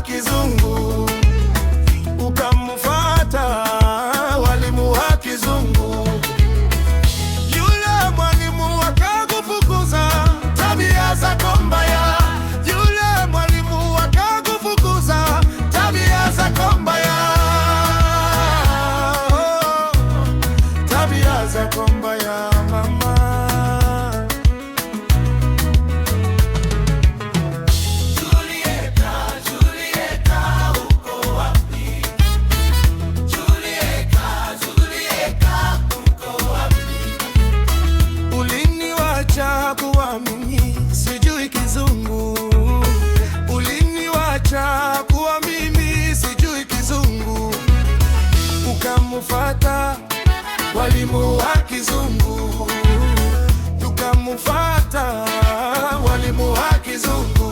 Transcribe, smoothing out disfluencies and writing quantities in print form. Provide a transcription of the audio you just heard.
kizungu, ukamfuata walimu wa kizungu. Yule mwalimu akakufukuza, tabia zako mbaya. Yule mwalimu akakufukuza, tabia zako mbaya. Tabia zako mbaya mama. Kuamini sijui kizungu, uliniwacha kuwa mimi sijui kizungu, ukamfuata walimu wa kizungu, ukamfuata walimu wa kizungu.